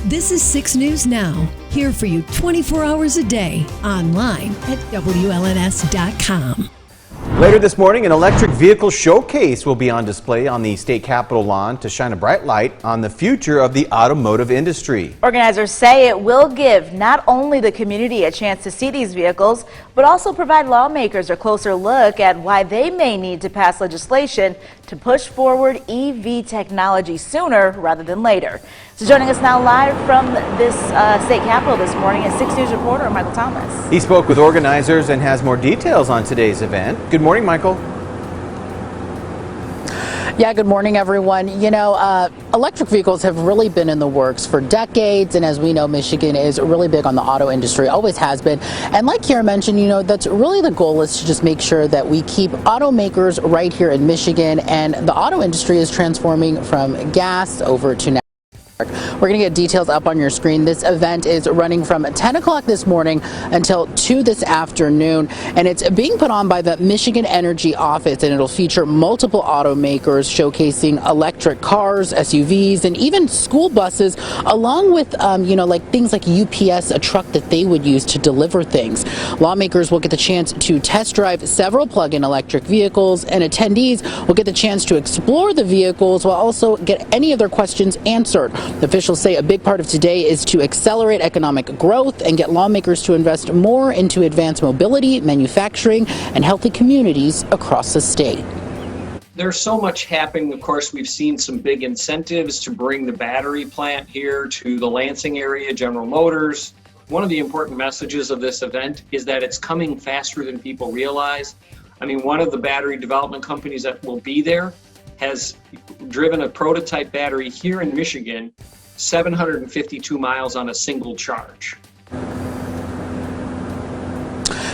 This is 6 News Now, here for you 24 hours a day, online at WLNS.com. Later this morning, an electric vehicle showcase will be on display on the state capitol lawn to shine a bright light on the future of the automotive industry. Organizers say it will give not only the community a chance to see these vehicles, but also provide lawmakers a closer look at why they may need to pass legislation to push forward EV technology sooner rather than later. So joining us now live from this state capitol this morning is 6 News reporter Michael Thomas. He spoke with organizers and has more details on today's event. Good morning, Michael. Yeah, good morning, everyone. You know, electric vehicles have really been in the works for decades, and as we know, Michigan is really big on the auto industry, always has been. And like Kira mentioned, you know, that's really the goal, is to just make sure that we keep automakers right here in Michigan, and the auto industry is transforming from gas over to now. We're going to get details up on your screen. This event is running from 10 o'clock this morning until 2 this afternoon, and it's being put on by the Michigan Energy Office, and it'll feature multiple automakers showcasing electric cars, SUVs, and even school buses, along with, you know, like things like UPS, a truck that they would use to deliver things. Lawmakers will get the chance to test drive several plug-in electric vehicles, and attendees will get the chance to explore the vehicles while also get any of their questions answered. Officials say a big part of today is to accelerate economic growth and get lawmakers to invest more into advanced mobility, manufacturing, and healthy communities across the state. There's so much happening. Of course, we've seen some big incentives to bring the battery plant here to the Lansing area, General Motors. One of the important messages of this event is that it's coming faster than people realize. I mean, one of the battery development companies that will be there has driven a prototype battery here in Michigan 752 miles on a single charge.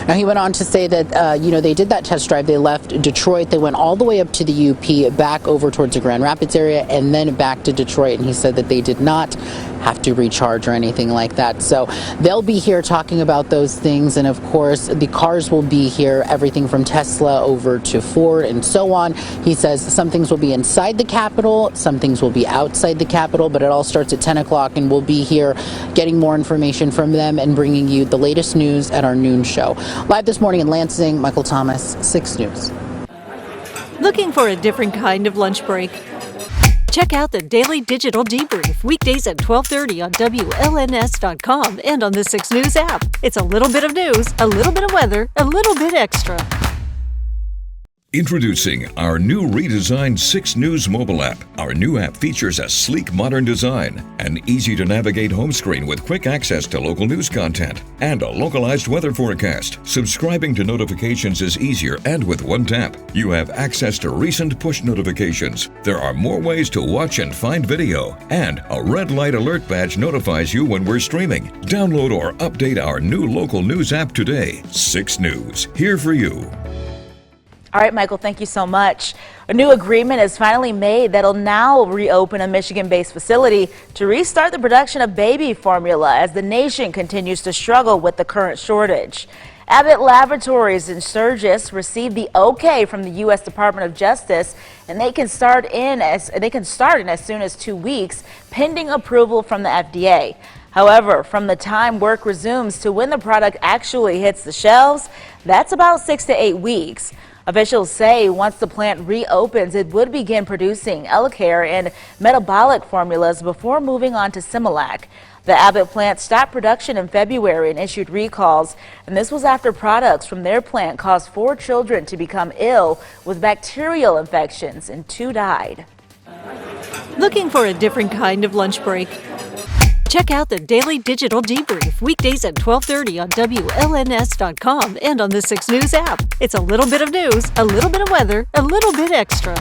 Now, he went on to say that, you know, they did that test drive. They left Detroit. They went all the way up to the UP, back over towards the Grand Rapids area, and then back to Detroit. And he said that they did not have to recharge or anything like that. So they'll be here talking about those things. And of course, the cars will be here, everything from Tesla over to Ford and so on. He says some things will be inside the Capitol, some things will be outside the Capitol, but it all starts at 10 o'clock, and we'll be here getting more information from them and bringing you the latest news at our noon show. Live this morning in Lansing, Michael Thomas, 6 News. Looking for a different kind of lunch break? Check out the Daily Digital Debrief weekdays at 12:30 on WLNS.com and on the 6 News app. It's a little bit of news, a little bit of weather, a little bit extra. Introducing our new redesigned 6 News mobile app. Our new app features a sleek modern design, an easy-to-navigate home screen with quick access to local news content, and a localized weather forecast. Subscribing to notifications is easier, and with one tap, you have access to recent push notifications. There are more ways to watch and find video, and a red light alert badge notifies you when we're streaming. Download or update our new local news app today. 6 News, here for you. All right, Michael, thank you so much. A new agreement is finally made that'll now reopen a Michigan-based facility to restart the production of baby formula as the nation continues to struggle with the current shortage. Abbott Laboratories and Sturgis received the okay from the U.S. Department of Justice, and they can start in as soon as 2 weeks, pending approval from the FDA. However, from the time work resumes to when the product actually hits the shelves, that's about 6 to 8 weeks. Officials say once the plant reopens, it would begin producing EleCare and metabolic formulas before moving on to Similac. The Abbott plant stopped production in February and issued recalls, and this was after products from their plant caused 4 children to become ill with bacterial infections, and 2 died. Looking for a different kind of lunch break? Check out the Daily Digital Debrief weekdays at 12:30 on WLNS.com and on the 6 News app. It's a little bit of news, a little bit of weather, a little bit extra.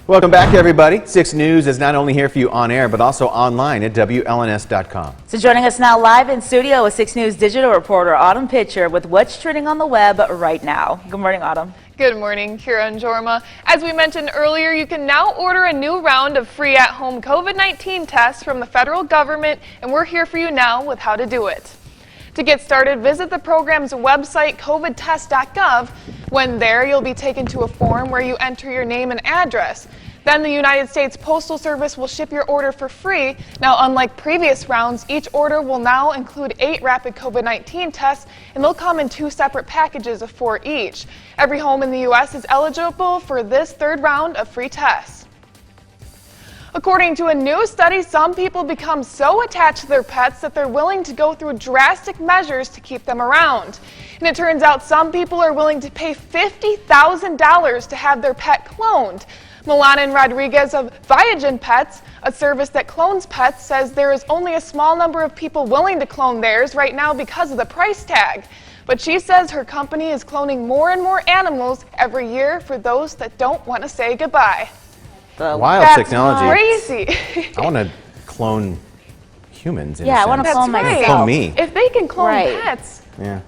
Welcome back, everybody. 6 News is not only here for you on air, but also online at WLNS.com. So joining us now live in studio is 6 News digital reporter Autumn Pitcher with what's trending on the web right now. Good morning, Autumn. Good morning, Kira and Jorma. As we mentioned earlier, you can now order a new round of free at-home COVID-19 tests from the federal government, and we're here for you now with how to do it. To get started, visit the program's website, covidtest.gov. When there, you'll be taken to a form where you enter your name and address. Then the United States Postal Service will ship your order for free. Now, unlike previous rounds, each order will now include 8 rapid COVID-19 tests, and they'll come in 2 separate packages of 4 each. Every home in the U.S. is eligible for this 3rd round of free tests. According to a new study, some people become so attached to their pets that they're willing to go through drastic measures to keep them around. And it turns out some people are willing to pay $50,000 to have their pet cloned. Milanan Rodriguez of Viagen Pets, a service that clones pets, says there is only a small number of people willing to clone theirs right now because of the price tag. But she says her company is cloning more and more animals every year for those that don't want to say goodbye. Wild That's technology. Crazy. I want to clone humans. In Yeah, a I wanna sense. clone That's right. myself. Clone me. If they can clone Right. pets, Yeah.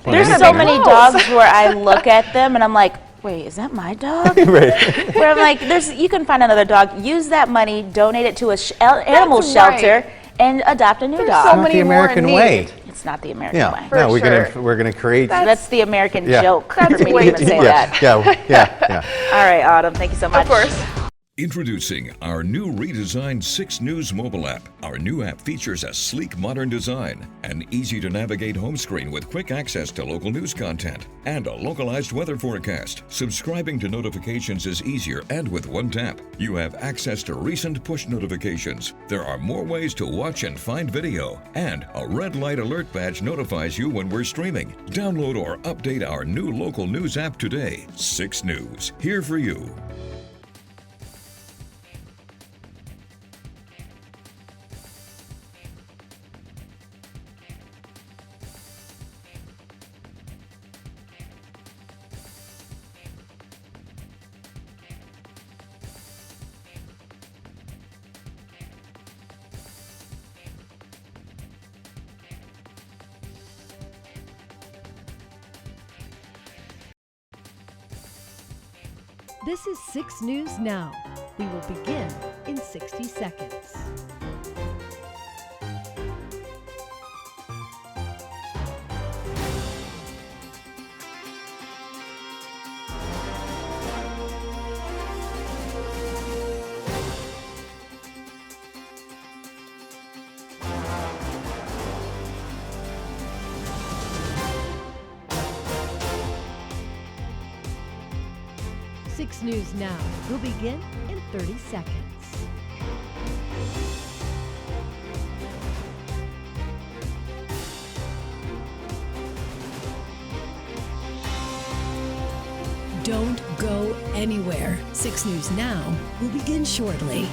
There's Clone so anything. many dogs where I look at them and I'm like, wait, is that my dog? Right. Where I'm like, you can find another dog, use that money, donate it to a animal That's shelter, right. and adopt a new There's dog. so Not many the more American in way. need. It's not the American Yeah. way. For No, sure. we're gonna create. That's the American Yeah. joke That's for me to way even too say much. that. Yeah. All right, Autumn, thank you so much. Of course. Introducing our new redesigned 6 News mobile app. Our new app features a sleek modern design, an easy-to-navigate home screen with quick access to local news content, and a localized weather forecast. Subscribing to notifications is easier, and with one tap, you have access to recent push notifications. There are more ways to watch and find video, and a red light alert badge notifies you when we're streaming. Download or update our new local news app today. 6 News, here for you. This is 6 News Now. We will begin in 60 seconds. Six News Now will begin in 30 seconds. Don't go anywhere. 6 News Now will begin shortly.